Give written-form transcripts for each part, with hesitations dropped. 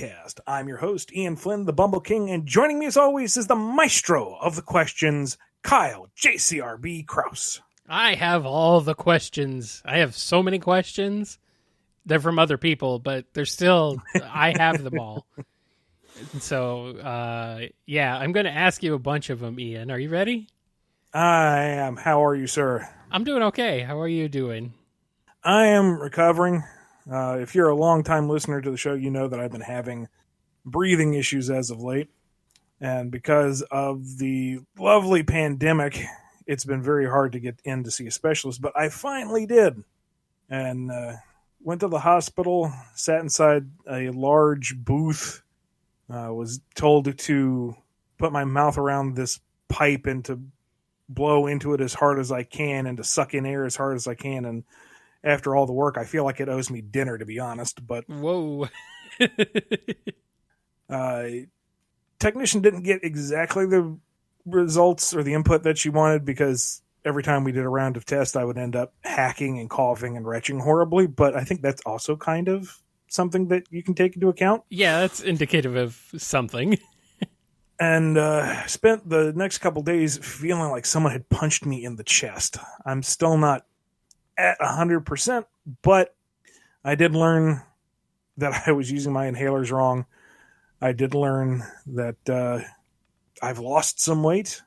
BumbleKast. I'm your host, Ian Flynn, the Bumble King, and joining me as always is the maestro of the questions, Kyle JCRB Kraus. I have all the questions. I have so many questions. They're from other people, but they're still, I have them all. So, I'm going to ask you a bunch of them, Ian. Are you ready? I am. How are you, sir? I'm doing okay. How are you doing? I am recovering. If you're a long-time listener to the show, you know that I've been having breathing issues as of late. And because of the lovely pandemic, it's been very hard to get in to see a specialist. But I finally did. And went to the hospital, sat inside a large booth, was told to put my mouth around this pipe and to blow into it as hard as I can and to suck in air as hard as I can. And after all the work, I feel like it owes me dinner, to be honest. But whoa. Technician didn't get exactly the results or the input that she wanted, because every time we did a round of tests, I would end up hacking and coughing and retching horribly. But I think that's also kind of something that you can take into account. Yeah, that's indicative of something. And spent the next couple days feeling like someone had punched me in the chest. I'm still not at 100%, but I did learn that I was using my inhalers wrong. I did learn that I've lost some weight,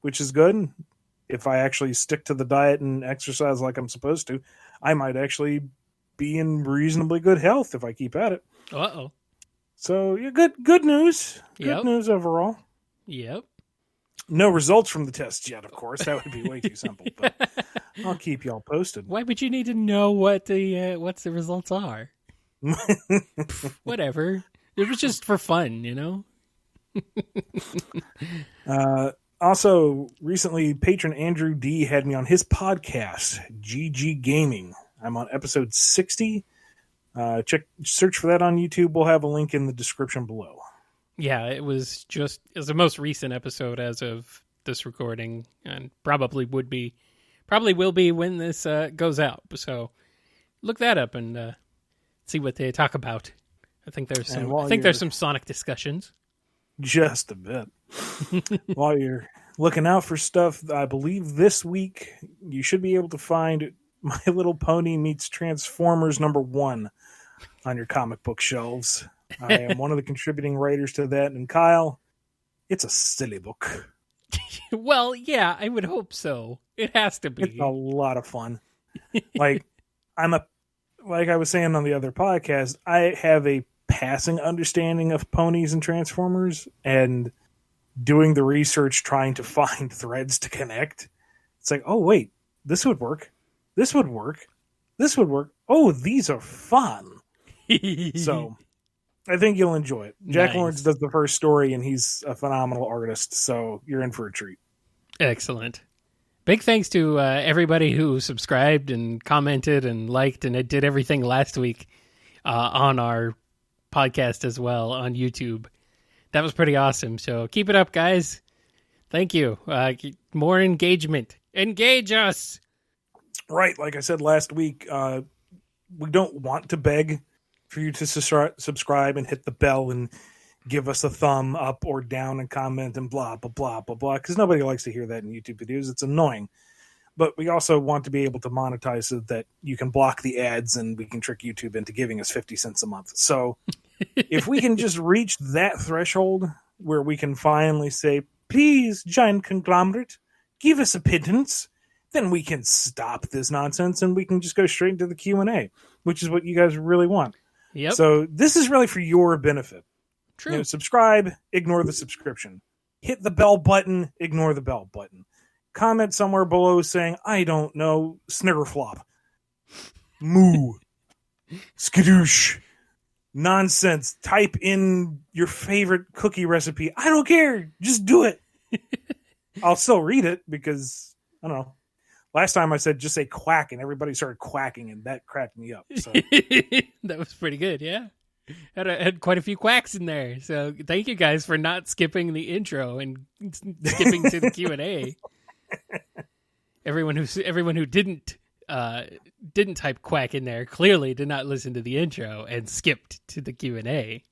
which is good. If I actually stick to the diet and exercise like I'm supposed to, I might actually be in reasonably good health if I keep at it. Uh-oh. So, yeah, good news. Good news overall. Yep. No results from the tests yet, of course. That would be way too simple, but I'll keep y'all posted. Why would you need to know what the results are? Whatever. It was just for fun, you know? Also, recently, patron Andrew D had me on his podcast, GG Gaming. I'm on episode 60. Search for that on YouTube. We'll have a link in the description below. Yeah, it was the most recent episode as of this recording, and probably will be when this goes out. So look that up and see what they talk about. I think there's some Sonic discussions. Just a bit. While you're looking out for stuff, I believe this week you should be able to find My Little Pony Meets Transformers #1 on your comic book shelves. I am one of the contributing writers to that, and Kyle, it's a silly book. Well, yeah, I would hope so. It has to be. It's a lot of fun. Like I was saying on the other podcast, I have a passing understanding of ponies and Transformers, and doing the research trying to find threads to connect. It's like, oh wait, this would work. This would work. This would work. Oh, these are fun. So I think you'll enjoy it. Jack Lawrence does the first story, and he's a phenomenal artist, so you're in for a treat. Excellent. Big thanks to everybody who subscribed and commented and liked and did everything last week on our podcast as well on YouTube. That was pretty awesome. So keep it up, guys. Thank you. More engagement. Engage us. Right. Like I said last week, we don't want to beg for you to subscribe and hit the bell and give us a thumb up or down and comment and blah, blah, blah, blah, blah, because nobody likes to hear that in YouTube videos. It's annoying. But we also want to be able to monetize so that you can block the ads and we can trick YouTube into giving us 50 cents a month. So if we can just reach that threshold where we can finally say, please, giant conglomerate, give us a pittance, then we can stop this nonsense and we can just go straight into the Q&A, which is what you guys really want. Yep. So this is really for your benefit. True. You know, subscribe, ignore the subscription. Hit the bell button, ignore the bell button. Comment somewhere below saying, I don't know, sniggerflop, moo, skadoosh, nonsense. Type in your favorite cookie recipe. I don't care. Just do it. I'll still read it because, I don't know. Last time I said just say quack and everybody started quacking and that cracked me up. So. That was pretty good, yeah. Had quite a few quacks in there. So thank you guys for not skipping the intro and skipping to the Q&A. Everyone who didn't type quack in there clearly did not listen to the intro and skipped to the Q&A.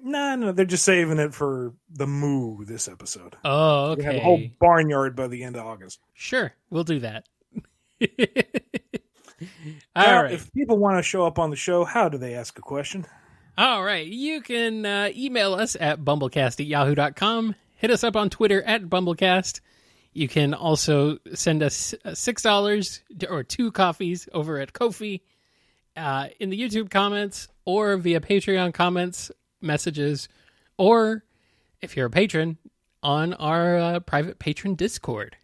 No, they're just saving it for the Moo this episode. Oh, We're gonna have a whole okay. barnyard by the end of August. Sure, we'll do that. All Kyle, right. if people want to show up on the show, how do they ask a question? All right. You can email us at BumbleKast@yahoo.com. Hit us up on Twitter at BumbleKast. You can also send us $6 or 2 coffees over at Ko-fi in the YouTube comments or via Patreon comments, messages, or if you're a patron, on our private patron Discord.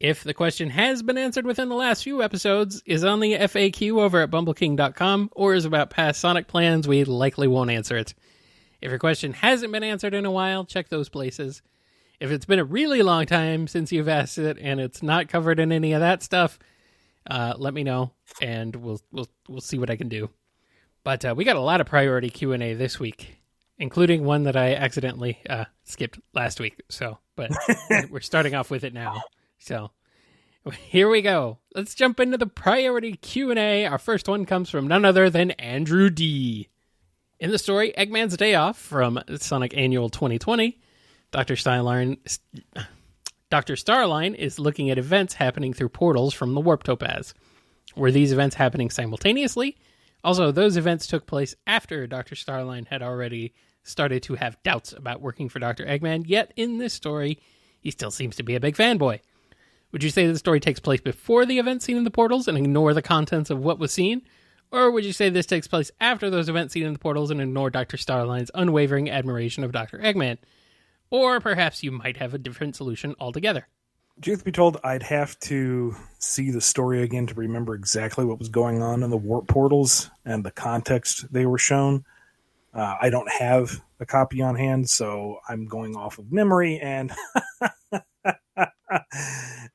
If the question has been answered within the last few episodes, is on the FAQ over at bumbleking.com, or is about past Sonic plans, we likely won't answer it. If your question hasn't been answered in a while, check those places. If it's been a really long time since you've asked it and it's not covered in any of that stuff, let me know, and we'll see what I can do. But we got a lot of priority Q&A this week, including one that I accidentally skipped last week. But we're starting off with it now. So here we go. Let's jump into the priority Q&A. Our first one comes from none other than Andrew D. In the story, Eggman's Day Off from Sonic Annual 2020, Dr. Starline is looking at events happening through portals from the Warp Topaz. Were these events happening simultaneously? Also, those events took place after Dr. Starline had already started to have doubts about working for Dr. Eggman, yet in this story, he still seems to be a big fanboy. Would you say the story takes place before the events seen in the portals and ignore the contents of what was seen? Or would you say this takes place after those events seen in the portals and ignore Dr. Starline's unwavering admiration of Dr. Eggman? Or perhaps you might have a different solution altogether. Truth be told, I'd have to see the story again to remember exactly what was going on in the warp portals and the context they were shown. I don't have a copy on hand, so I'm going off of memory, and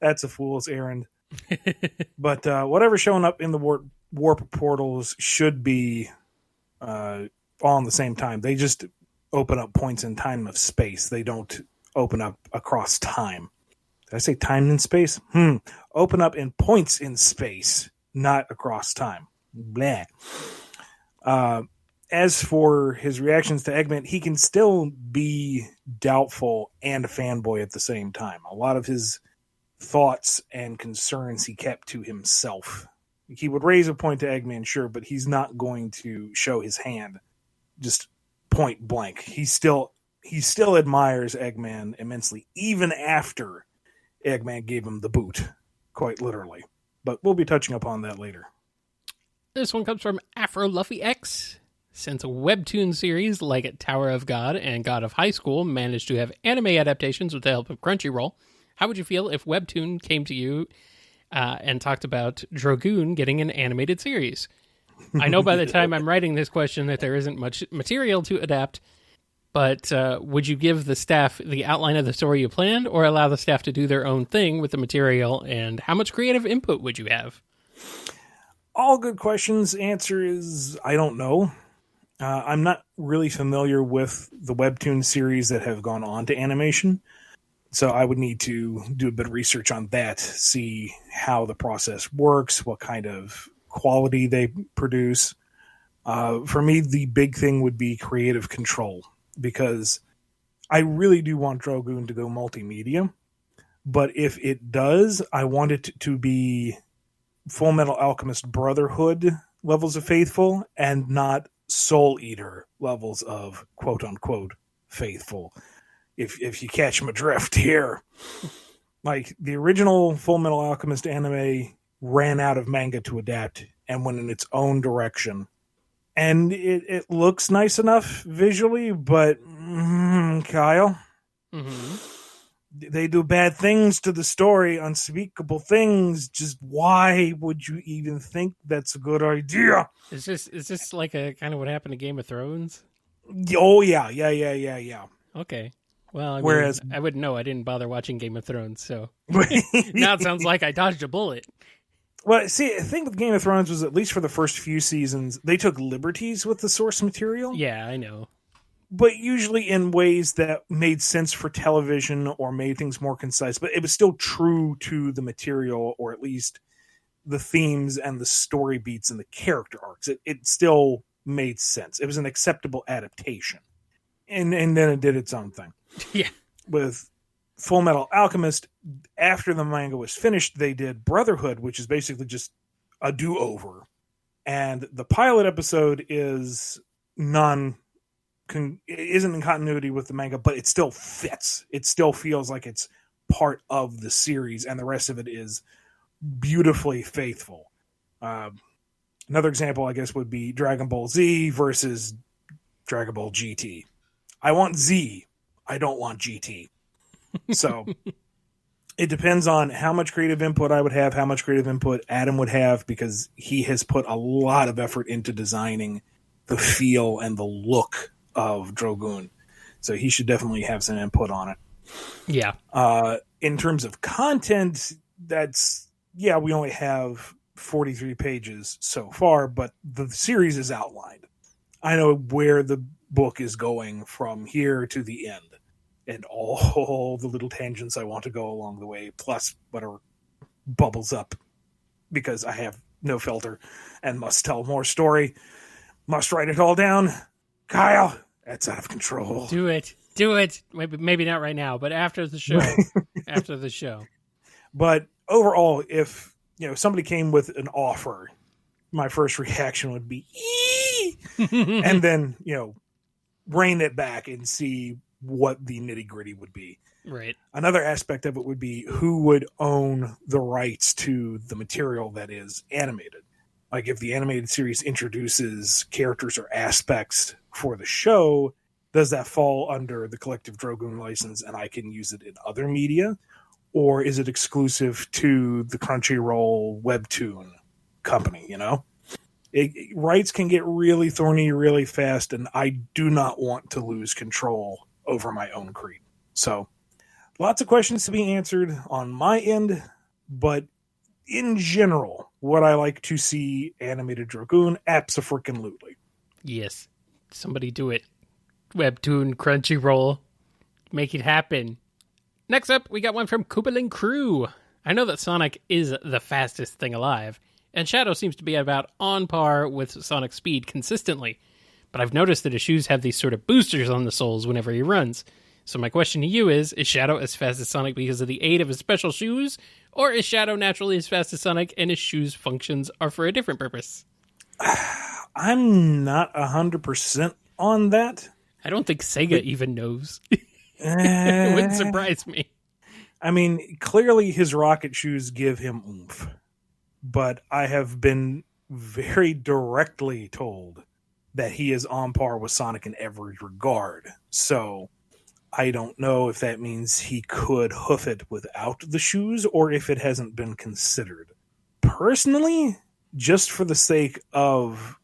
that's a fool's errand. But whatever's showing up in the warp portals should be all in the same time. They just open up points in time of space. They don't open up across time. Did I say time and space? Open up in points in space, not across time. Blah. As for his reactions to Eggman, he can still be doubtful and a fanboy at the same time. A lot of his thoughts and concerns he kept to himself. He would raise a point to Eggman, sure, but he's not going to show his hand just point blank. He still admires Eggman immensely, even after Eggman gave him the boot, quite literally. But we'll be touching upon that later. This one comes from AfroLuffyX. Since a Webtoon series like Tower of God and God of High School managed to have anime adaptations with the help of Crunchyroll, how would you feel if Webtoon came to you and talked about Drogune getting an animated series? I know by the time I'm writing this question that there isn't much material to adapt, but would you give the staff the outline of the story you planned or allow the staff to do their own thing with the material, and how much creative input would you have? All good questions. Answer is, I don't know. I'm not really familiar with the Webtoon series that have gone on to animation, so I would need to do a bit of research on that, see how the process works, what kind of quality they produce. For me, the big thing would be creative control, because I really do want Drogune to go multimedia, but if it does, I want it to be Fullmetal Alchemist Brotherhood levels of faithful and not Soul Eater levels of quote-unquote faithful, if you catch my drift here. Like, the original Fullmetal Alchemist anime ran out of manga to adapt and went in its own direction. And it looks nice enough visually, but Kyle, they do bad things to the story, unspeakable things. Just why would you even think that's a good idea? Is this like a kind of what happened to Game of Thrones? Oh yeah. Okay. Well, Whereas I wouldn't know. I didn't bother watching Game of Thrones, so now it sounds like I dodged a bullet. Well, see, the thing with Game of Thrones was, at least for the first few seasons, they took liberties with the source material. Yeah, I know. But usually in ways that made sense for television or made things more concise. But it was still true to the material, or at least the themes and the story beats and the character arcs. It still made sense. It was an acceptable adaptation. and then it did its own thing. Yeah. With Fullmetal Alchemist, after the manga was finished, they did Brotherhood, which is basically just a do-over. And the pilot episode isn't in continuity with the manga, but it still fits. It still feels like it's part of the series, and the rest of it is beautifully faithful. Another example, I guess, would be Dragon Ball Z versus Dragon Ball GT. I want Z. I don't want GT. So it depends on how much creative input I would have, how much creative input Adam would have, because he has put a lot of effort into designing the feel and the look of Drogune. So he should definitely have some input on it. Yeah. In terms of content, we only have 43 pages so far, but the series is outlined. I know where the book is going from here to the end, and all the little tangents I want to go along the way, plus whatever bubbles up, because I have no filter and must tell more story, must write it all down. Kyle, that's out of control. Do it. Maybe not right now, but after the show. After the show. But overall, if somebody came with an offer, my first reaction would be, and then, rein it back and see what the nitty gritty would be. Right. Another aspect of it would be who would own the rights to the material that is animated. Like if the animated series introduces characters or aspects for the show, does that fall under the Collective Drogune license and I can use it in other media? Or is it exclusive to the Crunchyroll Webtoon company, Rights can get really thorny really fast, and I do not want to lose control over my own creed. So, lots of questions to be answered on my end, but in general, would I like to see animated Drogune? Abso-freaking-lutely. Yes. Somebody do it. Webtoon, Crunchyroll. Make it happen. Next up, we got one from Koopaling Crew. I know that Sonic is the fastest thing alive, and Shadow seems to be about on par with Sonic's speed consistently. But I've noticed that his shoes have these sort of boosters on the soles whenever he runs. So my question to you is Shadow as fast as Sonic because of the aid of his special shoes? Or is Shadow naturally as fast as Sonic and his shoes' functions are for a different purpose? I'm not 100% on that. I don't think Sega even knows. It wouldn't surprise me. I mean, clearly his rocket shoes give him oomph. But I have been very directly told that he is on par with Sonic in every regard. So I don't know if that means he could hoof it without the shoes or if it hasn't been considered. Personally, just for the sake of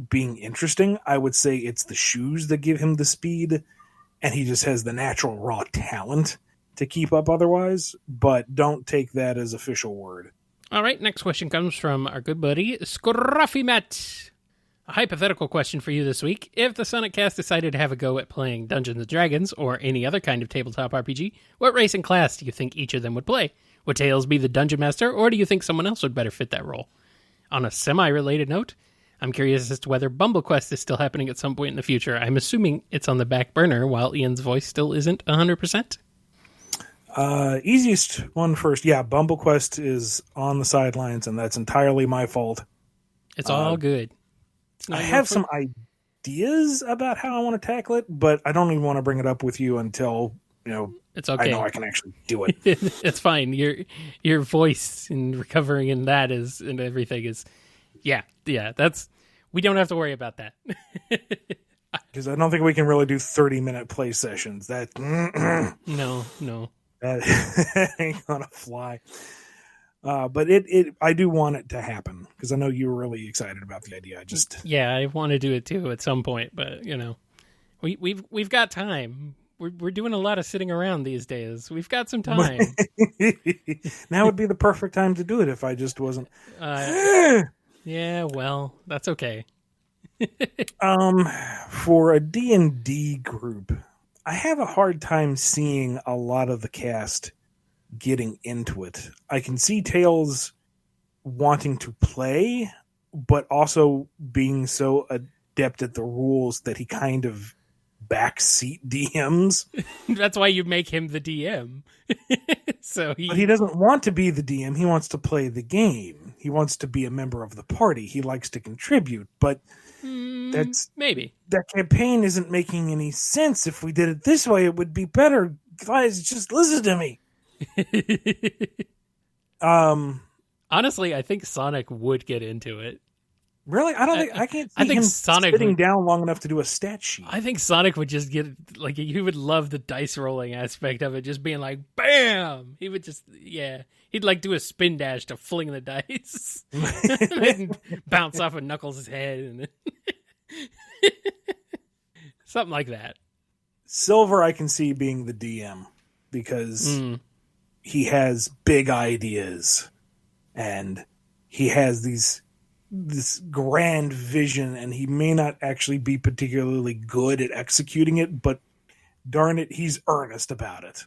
being interesting, I would say it's the shoes that give him the speed, and he just has the natural raw talent to keep up otherwise, but don't take that as official word. All right, next question comes from our good buddy, Scruffy Matt. A hypothetical question for you this week. If the Sonic cast decided to have a go at playing Dungeons & Dragons or any other kind of tabletop RPG, what race and class do you think each of them would play? Would Tails be the Dungeon Master, or do you think someone else would better fit that role? On a semi-related note, I'm curious as to whether BumbleKast is still happening at some point in the future. I'm assuming it's on the back burner while Ian's voice still isn't 100%. Easiest one first. Yeah, BumbleKast is on the sidelines, and that's entirely my fault. It's all good. I have some ideas about how I want to tackle it, but I don't even want to bring it up with you until, it's okay. I know I can actually do it. It's fine. Your voice and recovering in that and everything is, yeah, that's, we don't have to worry about that. Because I don't think we can really do 30-minute play sessions. That No. That ain't gonna fly. But I do want it to happen because I know you were really excited about the idea. I want to do it too at some point, but we've got time. We're doing a lot of sitting around these days. We've got some time. Now would be the perfect time to do it if I just wasn't. Yeah, well, that's okay. For a D&D group, I have a hard time seeing a lot of the cast getting into it. I can see Tails wanting to play, but also being so adept at the rules that he kind of backseat DMs. That's why you make him the DM. But he doesn't want to be the DM. He wants to play the game. He wants to be a member of the party. He likes to contribute, but maybe that campaign isn't making any sense. If we did it this way, it would be better. Guys, just listen to me. Honestly, I think Sonic would get into it. Really? I can't see him Sonic sitting down long enough to do a stat sheet. I think Sonic would just get, like, he would love the dice rolling aspect of it, just being like, bam! He would just, he'd like do a spin dash to fling the dice. And bounce off of Knuckles' head. And something like that. Silver, I can see being the DM because he has big ideas and he has this grand vision, and he may not actually be particularly good at executing it, but darn it, he's earnest about it.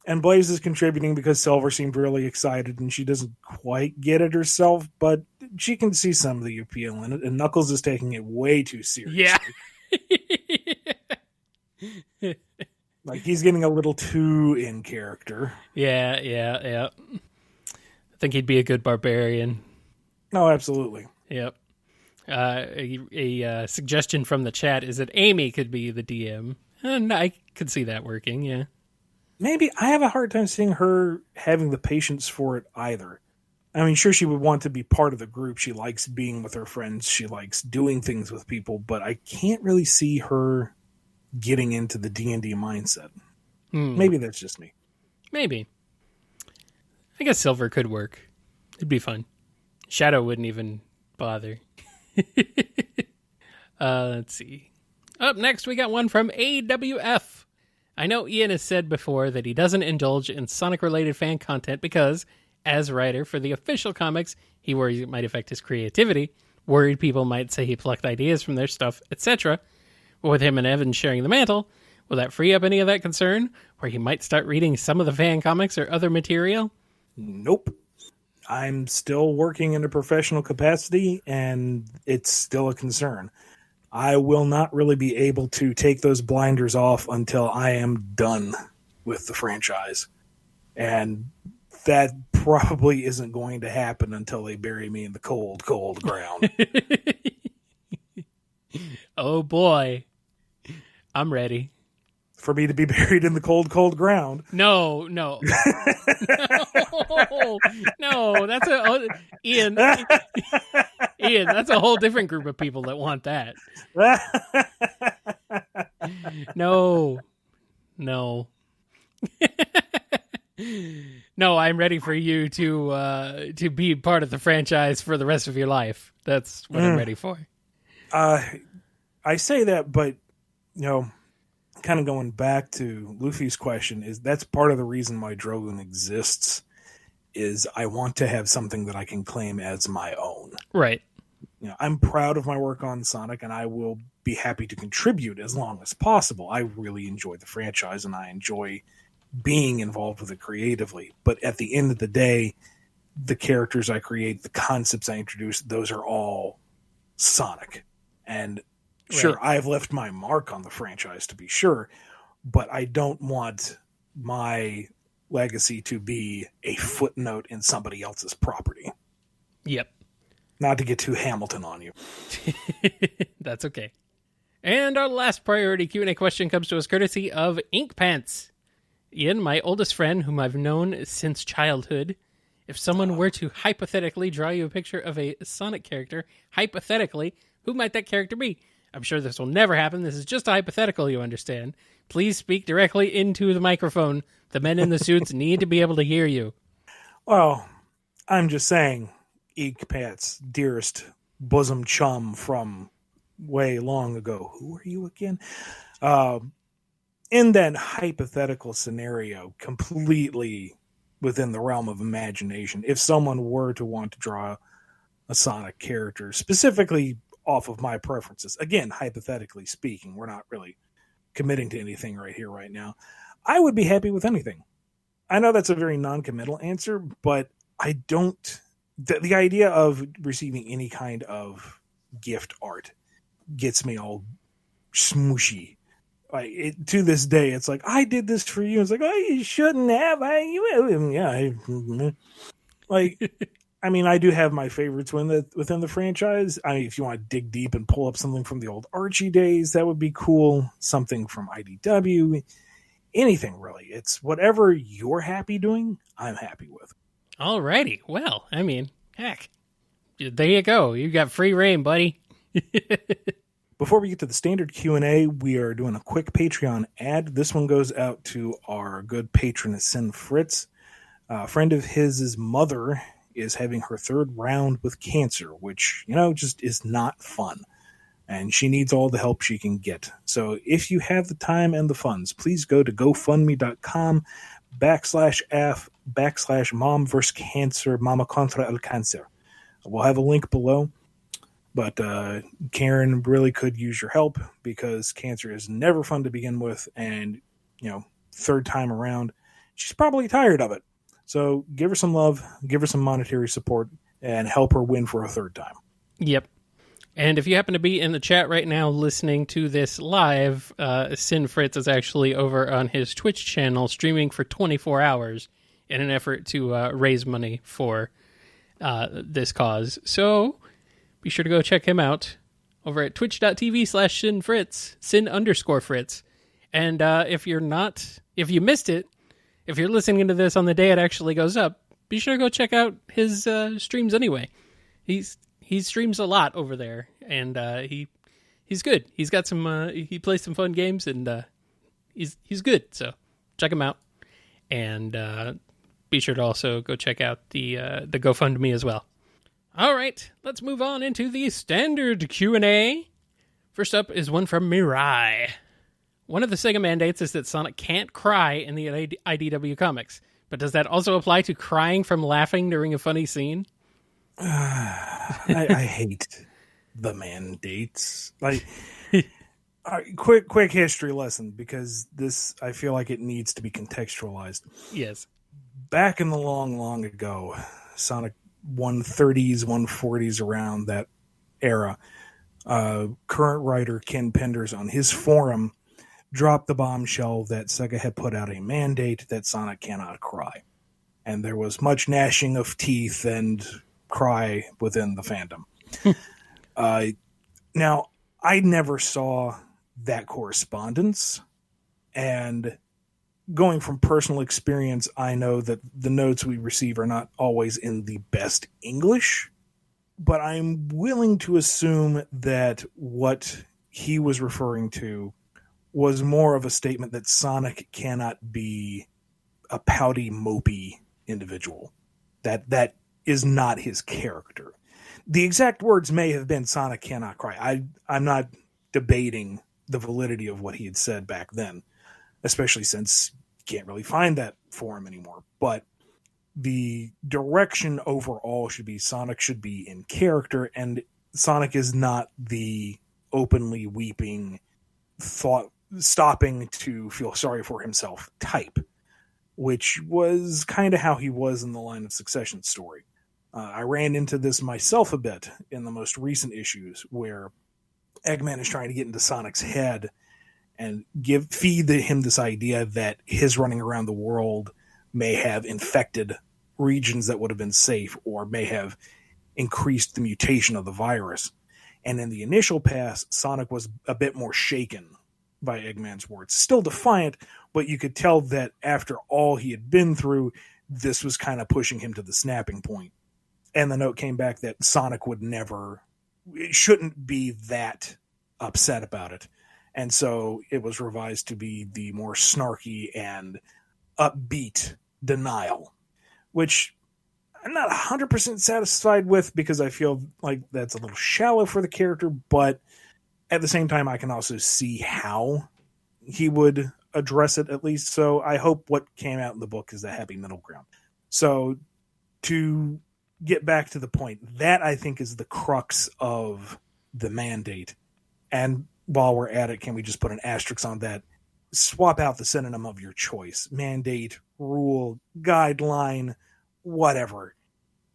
And Blaze is contributing because Silver seemed really excited, and she doesn't quite get it herself, but she can see some of the appeal in it, and Knuckles is taking it way too seriously. Yeah. Like, he's getting a little too in character. Yeah. I think he'd be a good barbarian. No, absolutely. Yep. A suggestion from the chat is that Amy could be the DM. And I could see that working, yeah. Maybe. I have a hard time seeing her having the patience for it either. I mean, sure, she would want to be part of the group. She likes being with her friends. She likes doing things with people. But I can't really see her getting into the D&D mindset. Maybe that's just me. Maybe. I guess Silver could work. It'd be fun. Shadow wouldn't even bother. Let's see. Up next, we got one from AWF. I know Ian has said before that he doesn't indulge in Sonic-related fan content because, as writer for the official comics, he worries it might affect his creativity, worried people might say he plucked ideas from their stuff, etc. But with him and Evan sharing the mantle, will that free up any of that concern, where he might start reading some of the fan comics or other material? Nope. I'm still working in a professional capacity, and it's still a concern. I will not really be able to take those blinders off until I am done with the franchise. And that probably isn't going to happen until they bury me in the cold, cold ground. Oh boy. I'm ready. For me to be buried in the cold, cold ground. No. No, that's Ian, that's a whole different group of people that want that. No. No, I'm ready for you to be part of the franchise for the rest of your life. That's what I'm ready for. I say that, but, kind of going back to Luffy's question, is that's part of the reason why Drogune exists, is I want to have something that I can claim as my own. Right. I'm proud of my work on Sonic, and I will be happy to contribute as long as possible. I really enjoy the franchise, and I enjoy being involved with it creatively. But at the end of the day, the characters I create, the concepts I introduce, those are all Sonic. And sure, right. I've left my mark on the franchise, to be sure, but I don't want my legacy to be a footnote in somebody else's property. Yep. Not to get too Hamilton on you. That's okay. And our last priority Q&A question comes to us courtesy of Ink Pants. Ian, my oldest friend, whom I've known since childhood, if someone were to hypothetically draw you a picture of a Sonic character, hypothetically, who might that character be? I'm sure this will never happen. This is just a hypothetical, you understand. Please speak directly into the microphone. The men in the suits need to be able to hear you. Well, I'm just saying, Ink Pants, dearest bosom chum from way long ago. Who are you again? In that hypothetical scenario, completely within the realm of imagination, if someone were to want to draw a Sonic character, specifically off of my preferences, again, hypothetically speaking, we're not really committing to anything right here, right now, I would be happy with anything. I know that's a very non-committal answer, but I don't... The idea of receiving any kind of gift art gets me all smooshy. To this day, it's like, I did this for you. It's like, oh, you shouldn't have. I mean, I do have my favorites within the franchise. If you want to dig deep and pull up something from the old Archie days, that would be cool. Something from IDW, anything really. It's whatever you're happy doing, I'm happy with. Alrighty. Well, I mean, heck, there you go. You got free reign, buddy. Before we get to the standard Q&A, we are doing a quick Patreon ad. This one goes out to our good patron, Sin Fritz. A friend of his mother is having her third round with cancer, which, just is not fun. And she needs all the help she can get. So if you have the time and the funds, please go to GoFundMe.com/F/Mom vs. Cancer, Mama contra el Cancer. We'll have a link below. But Karen really could use your help because cancer is never fun to begin with. And, third time around, she's probably tired of it. So give her some love, give her some monetary support, and help her win for a third time. Yep. And if you happen to be in the chat right now listening to this live, Sin Fritz is actually over on his Twitch channel streaming for 24 hours in an effort to raise money for this cause. So be sure to go check him out over at twitch.tv/SinFritz, Sin_Fritz. And if you missed it, if you're listening to this on the day it actually goes up, be sure to go check out his streams anyway. He streams a lot over there, and he's good. He's got some he plays some fun games, and he's good. So check him out, and be sure to also go check out the GoFundMe as well. All right, let's move on into the standard Q&A. First up is one from Mirai. One of the Sega mandates is that Sonic can't cry in the IDW comics, but does that also apply to crying from laughing during a funny scene? I hate the mandates. Quick history lesson, because this, I feel like it needs to be contextualized. Yes. Back in the long ago, Sonic 130s, 140s, around that era, current writer Ken Penders on his forum dropped the bombshell that Sega had put out a mandate that Sonic cannot cry. And there was much gnashing of teeth and cry within the fandom. Now, I never saw that correspondence, and going from personal experience, I know that the notes we receive are not always in the best English, but I'm willing to assume that what he was referring to was more of a statement that Sonic cannot be a pouty, mopey individual. That is not his character. The exact words may have been Sonic cannot cry. I'm not debating the validity of what he had said back then, especially since you can't really find that forum anymore. But the direction overall should be Sonic should be in character, and Sonic is not the openly weeping, stopping to feel sorry for himself type, which was kind of how he was in the Line of Succession story. I ran into this myself a bit in the most recent issues, where Eggman is trying to get into Sonic's head and feed him this idea that his running around the world may have infected regions that would have been safe, or may have increased the mutation of the virus. And in the initial pass, Sonic was a bit more shaken by Eggman's words. Still defiant, but you could tell that after all he had been through, this was kind of pushing him to the snapping point. And the note came back that Sonic shouldn't be that upset about it. And so it was revised to be the more snarky and upbeat denial, which I'm not 100% satisfied with, because I feel like that's a little shallow for the character, but at the same time, I can also see how he would address it, at least. So I hope what came out in the book is a happy middle ground. So to get back to the point, that I think is the crux of the mandate. And while we're at it, can we just put an asterisk on that? Swap out the synonym of your choice. Mandate, rule, guideline, whatever.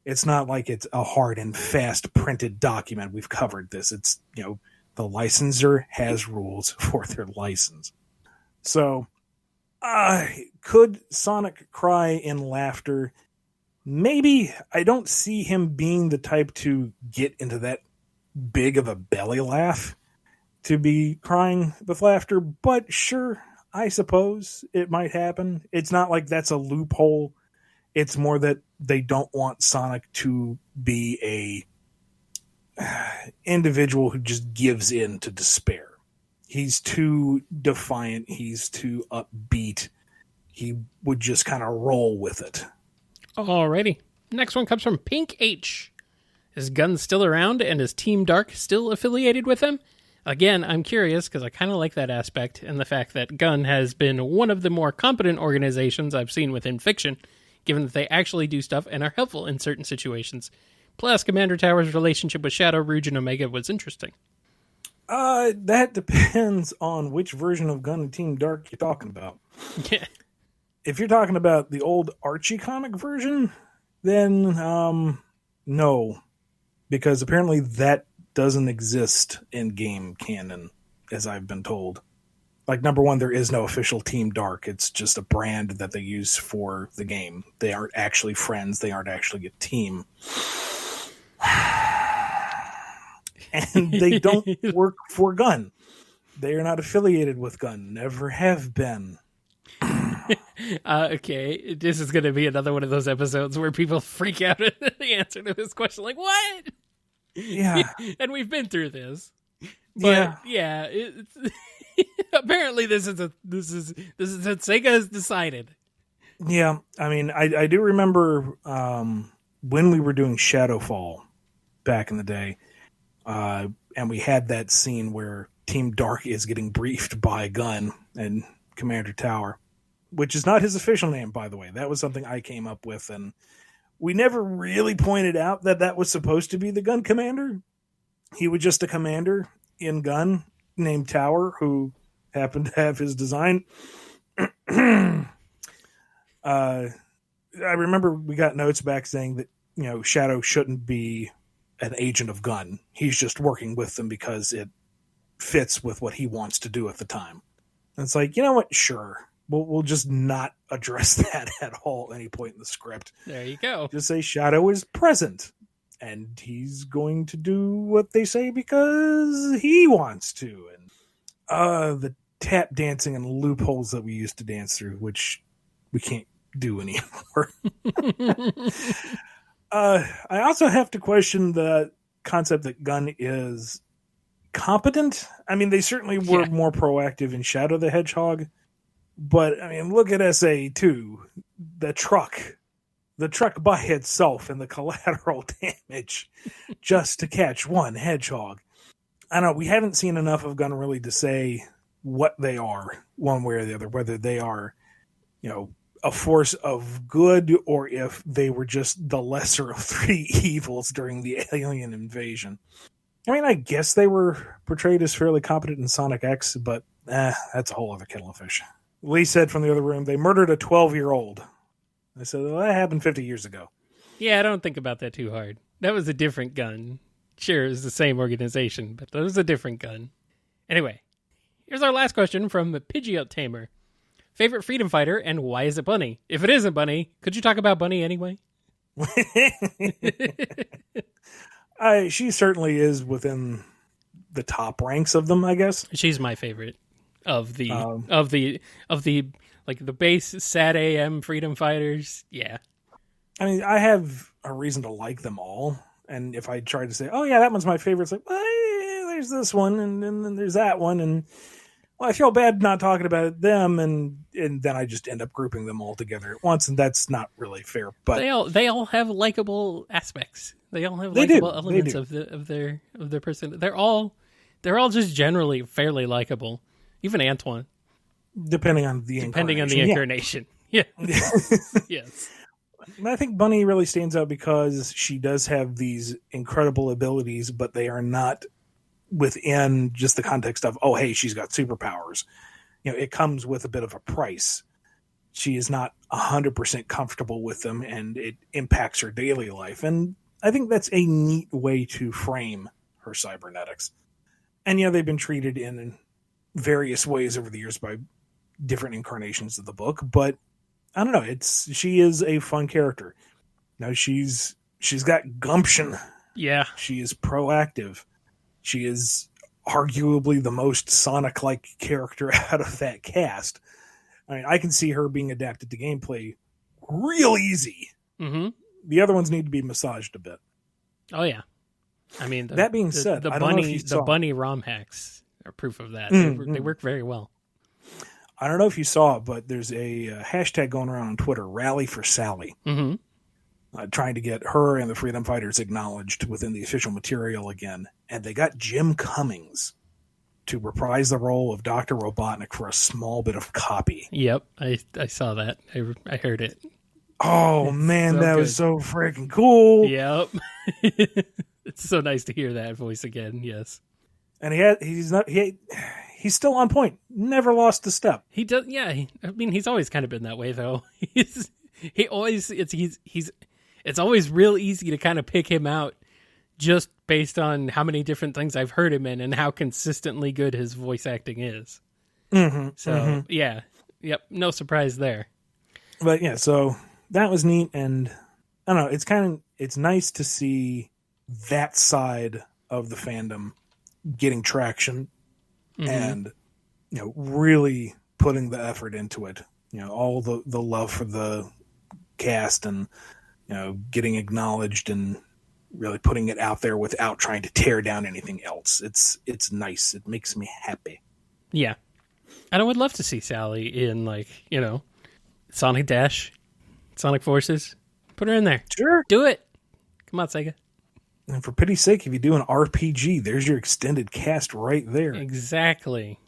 It's not like it's a hard and fast printed document. We've covered this. It's, the licensor has rules for their license. So, could Sonic cry in laughter? Maybe. I don't see him being the type to get into that big of a belly laugh to be crying with laughter, but sure, I suppose it might happen. It's not like that's a loophole. It's more that they don't want Sonic to be a individual who just gives in to despair. He's too defiant. He's too upbeat. He would just kind of roll with it. Alrighty. Next one comes from Pink H. Is Gun still around, and is Team Dark still affiliated with him? Again, I'm curious because I kind of like that aspect and the fact that Gun has been one of the more competent organizations I've seen within fiction, given that they actually do stuff and are helpful in certain situations. Plus, Commander Tower's relationship with Shadow, Rouge, and Omega was interesting. That depends on which version of Gun and Team Dark you're talking about. Yeah. If you're talking about the old Archie comic version, then no. Because apparently that doesn't exist in game canon, as I've been told. Like, number one, there is no official Team Dark. It's just a brand that they use for the game. They aren't actually friends. They aren't actually a team. And they don't work for Gun. They are not affiliated with Gun. Never have been. Okay, this is going to be another one of those episodes where people freak out at the answer to this question. Like, what? Yeah. And we've been through this. But, yeah apparently this is what Sega has decided. Yeah, I mean, I do remember when we were doing Shadowfall back in the day, and we had that scene where Team Dark is getting briefed by Gun and Commander Tower, which is not his official name, by the way. That was something I came up with, and we never really pointed out that that was supposed to be the Gun Commander. He was just a commander in Gun named Tower, who happened to have his design. I remember we got notes back saying that, you know, Shadow shouldn't be an agent of Gun. He's just working with them because it fits with what he wants to do at the time. And it's like, you know what? Sure. We'll just not address that at all at any point in the script. There you go. Just say Shadow is present, and he's going to do what they say because he wants to. And the tap dancing and loopholes that we used to dance through, which we can't do anymore. I also have to question the concept that Gun is competent. I mean, they certainly were more proactive in Shadow the Hedgehog. But, I mean, look at SA2, the truck by itself and the collateral damage just to catch one hedgehog. I don't know, we haven't seen enough of Gun really to say what they are, one way or the other, whether they are, you know, a force of good or if they were just the lesser of three evils during the alien invasion. I mean, I guess they were portrayed as fairly competent in Sonic X, but that's a whole other kettle of fish. Lee said from the other room, they murdered a 12-year-old. I said, well, that happened 50 years ago. Yeah, I don't think about that too hard. That was a different Gun. Sure, it was the same organization, but that was a different Gun. Anyway, here's our last question from Pidgeot Tamer. Favorite freedom fighter, and why is it Bunny? If it isn't Bunny, could you talk about Bunny anyway? She certainly is within the top ranks of them, I guess. She's my favorite. Of the like the base Sat AM freedom fighters, yeah. I mean, I have a reason to like them all, and if I tried to say, "Oh yeah, that one's my favorite," it's like, well, there's this one, and then there's that one, and well, I feel bad not talking about them, and then I just end up grouping them all together at once, and that's not really fair. But they all have likable aspects. They all have likable elements of their person. They're all just generally fairly likable. Even Antoine. Depending on the incarnation. Yeah. Yes. I think Bunny really stands out because she does have these incredible abilities, but they are not within just the context of, oh, hey, she's got superpowers. You know, it comes with a bit of a price. She is not 100% comfortable with them, and it impacts her daily life. And I think that's a neat way to frame her cybernetics. And, you know, they've been treated in various ways over the years by different incarnations of the book, but I don't know. She is a fun character. Now she's got gumption. Yeah. She is proactive. She is arguably the most Sonic-like character out of that cast. I mean, I can see her being adapted to gameplay real easy. Mm-hmm. The other ones need to be massaged a bit. Oh yeah. I mean, that being said, the bunny ROM hacks are proof of that. They work very well. I don't know if you saw it, but there's a hashtag going around on Twitter, Rally for Sally, trying to get her and the Freedom Fighters acknowledged within the official material again. And they got Jim Cummings to reprise the role of Dr. Robotnik for a small bit of copy. Yep, I saw that. I heard it. Oh, man, that was so freaking cool. Yep. It's so nice to hear that voice again, yes. And he's still on point. Never lost a step. He does, yeah. He's always kind of been that way, though. It's always real easy to kind of pick him out just based on how many different things I've heard him in and how consistently good his voice acting is. Yeah. Yep, no surprise there. But yeah, so that was neat, and I don't know, it's nice to see that side of the fandom getting traction and, you know, really putting the effort into it. You know, all the love for the cast and, you know, getting acknowledged and really putting it out there without trying to tear down anything else. It's nice. It makes me happy. Yeah. And I would love to see Sally in, like, you know, Sonic Dash, Sonic Forces. Put her in there. Sure. Do it. Come on, Sega. And for pity's sake, if you do an RPG, there's your extended cast right there. Exactly.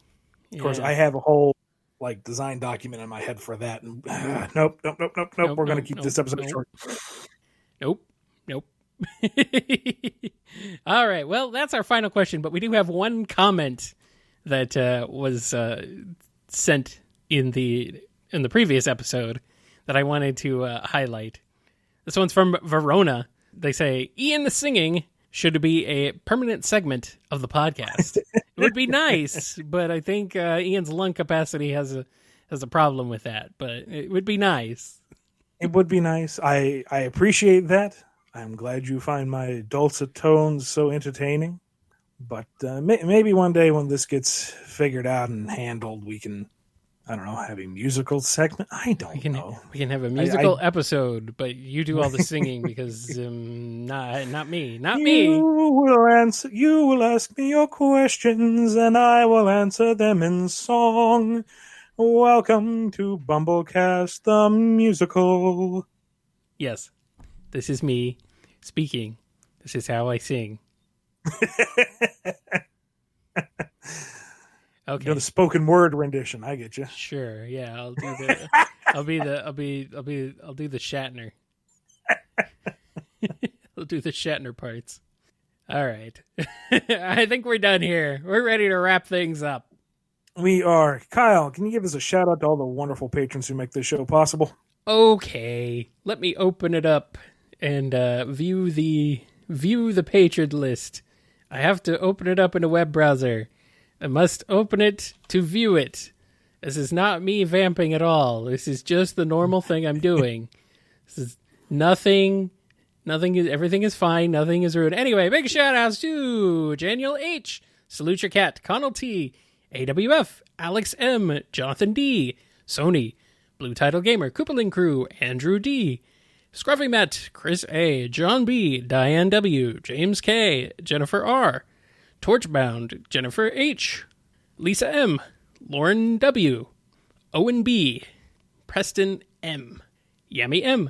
Of course, I have a whole like design document in my head for that. And nope. We're going to keep this episode short. Nope. All right. Well, that's our final question, but we do have one comment that was sent in the previous episode that I wanted to highlight. This one's from Verona. They say, Ian the singing should be a permanent segment of the podcast. It would be nice, but I think Ian's lung capacity has a problem with that, but it would be nice. It would be nice. I appreciate that. I'm glad you find my dulcet tones so entertaining. But maybe one day when this gets figured out and handled, we can, I don't know, have a musical segment. I don't know. We can have a musical episode, but you do all the singing because not me. You will ask me your questions, and I will answer them in song. Welcome to BumbleKast, the musical. Yes, this is me speaking. This is how I sing. Okay. You're the spoken word rendition. I get you. Sure. Yeah, I'll do the. I'll do the Shatner. I'll do the Shatner parts. All right. I think we're done here. We're ready to wrap things up. We are. Kyle, can you give us a shout out to all the wonderful patrons who make this show possible? Okay. Let me open it up and view the patron list. I have to open it up in a web browser. I must open it to view it. This is not me vamping at all. This is just the normal thing I'm doing. This is nothing. Everything is fine. Nothing is ruined. Anyway, big shout outs to Daniel H, Salute Your Cat, Connell T, AWF, Alex M, Jonathan D, Sony, Blue Title Gamer, Koopaling Crew, Andrew D, Scruffy Matt, Chris A, John B, Diane W, James K, Jennifer R, Torchbound, Jennifer H, Lisa M, Lauren W, Owen B, Preston M, Yami M,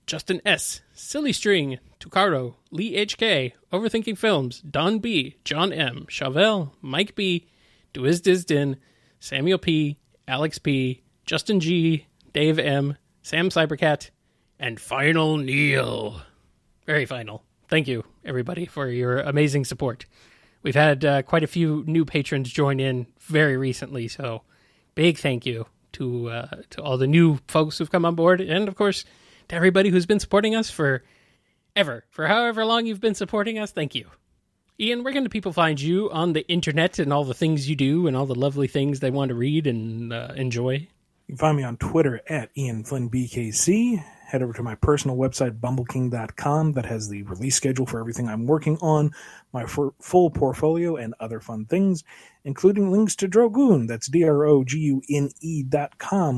Justin S, Silly String, Tucaro, Lee HK, Overthinking Films, Don B, John M, Chauvel, Mike B, Duiz Dizdin, Samuel P, Alex P, Justin G, Dave M, Sam Cybercat, and Final Neil. Very final. Thank you, everybody, for your amazing support. We've had quite a few new patrons join in very recently, so big thank you to all the new folks who've come on board, and of course to everybody who's been supporting us for however long you've been supporting us. Thank you. Ian, where can the people find you on the internet and all the things you do and all the lovely things they want to read and enjoy? You can find me on Twitter at IanFlynnBKC. Head over to my personal website, BumbleKing.com, that has the release schedule for everything I'm working on, my full portfolio, and other fun things, including links to Drogune, that's DROGUNE.com,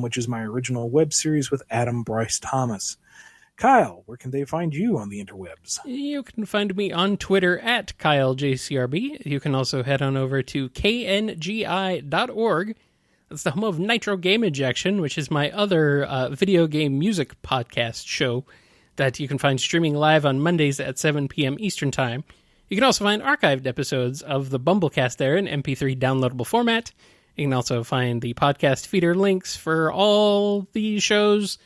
which is my original web series with Adam Bryce Thomas. Kyle, where can they find you on the interwebs? You can find me on Twitter at KyleJCRB. You can also head on over to kngi.org. That's the home of Nitro Game Injection, which is my other video game music podcast show that you can find streaming live on Mondays at 7 p.m. Eastern Time. You can also find archived episodes of the BumbleKast there in MP3 downloadable format. You can also find the podcast feeder links for all the shows.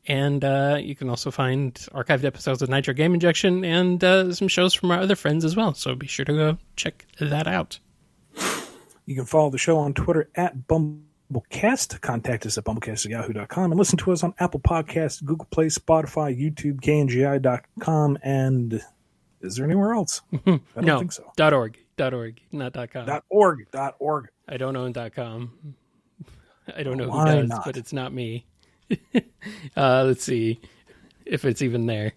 And you can also find archived episodes of Nitro Game Injection and some shows from our other friends as well. So be sure to go check that out. You can follow the show on Twitter at BumbleKast. Contact us at BumbleKast@yahoo.com. And listen to us on Apple Podcasts, Google Play, Spotify, YouTube, KNGI.com. And is there anywhere else? I don't think so. .org, not .com. .org. I don't own .com. I don't know who does, but it's not me. Let's see if it's even there.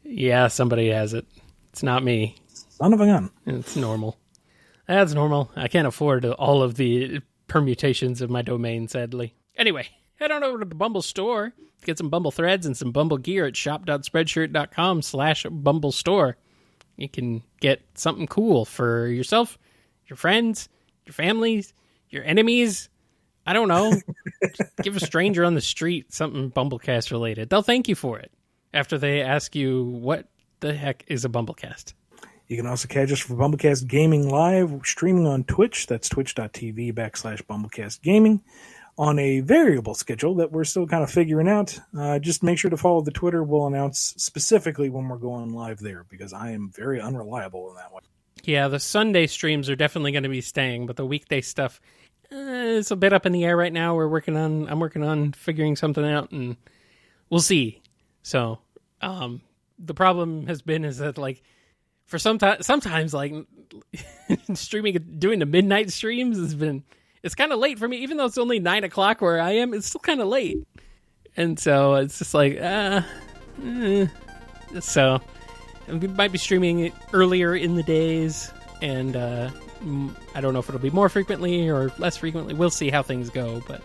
Yeah, somebody has it. It's not me. Son of a gun. It's normal. That's normal. I can't afford all of the permutations of my domain, sadly. Anyway, head on over to the Bumble store. Get some Bumble threads and some Bumble gear at shop.spreadshirt.com/Bumble store. You can get something cool for yourself, your friends, your families, your enemies. I don't know. Give a stranger on the street something BumbleKast related. They'll thank you for it after they ask you what the heck is a BumbleKast. You can also catch us for BumbleKast Gaming Live, streaming on Twitch. That's twitch.tv/BumbleKast Gaming on a variable schedule that we're still kind of figuring out. Just make sure to follow the Twitter. We'll announce specifically when we're going live there because I am very unreliable in that way. Yeah, the Sunday streams are definitely going to be staying, but the weekday stuff is a bit up in the air right now. I'm working on figuring something out, and we'll see. So the problem has been is that like for sometimes like doing the midnight streams it's kind of late for me, even though it's only 9 o'clock where I am. It's still kind of late, and so it's just like so we might be streaming it earlier in the days, and I don't know if it'll be more frequently or less frequently. We'll see how things go, but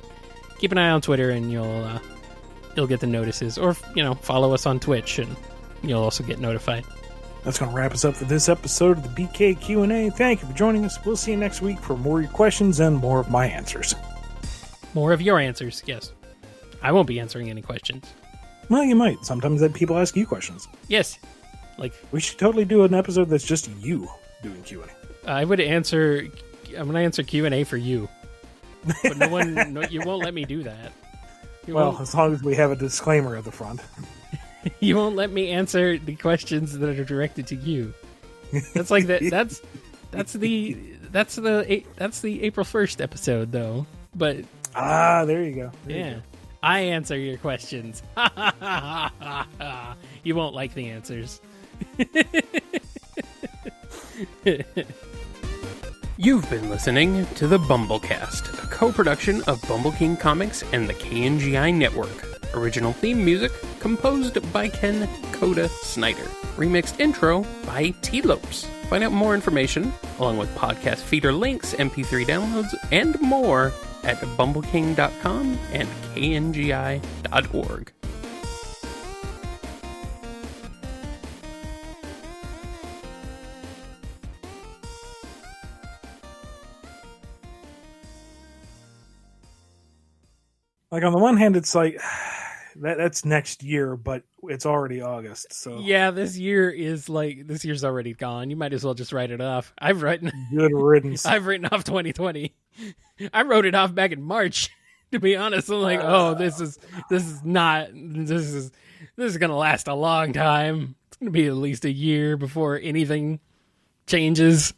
keep an eye on Twitter and you'll get the notices, or follow us on Twitch and you'll also get notified. That's going to wrap us up for this episode of the BK Q&A. Thank you for joining us. We'll see you next week for more of your questions and more of my answers. More of your answers, yes. I won't be answering any questions. Well, you might. Sometimes people ask you questions. Yes. We should totally do an episode that's just you doing Q&A. I'm going to answer Q&A for you. But you won't let me do that. As long as we have a disclaimer at the front. You won't let me answer the questions that are directed to you. That's like that. That's the April 1st episode though. But there you go. There you go. I answer your questions. You won't like the answers. You've been listening to the BumbleKast, a co-production of Bumble King Comics and the KNGI Network. Original theme music composed by Ken Coda Snyder. Remixed intro by T-Lopes. Find out more information, along with podcast feeder links, MP3 downloads, and more at bumbleking.com and kngi.org. Like, on the one hand, it's like, that's next year, but it's already August, so... Yeah, this year's already gone. You might as well just write it off. Good riddance. I've written off 2020. I wrote it off back in March, to be honest. I'm like, this is gonna last a long time. It's gonna be at least a year before anything changes.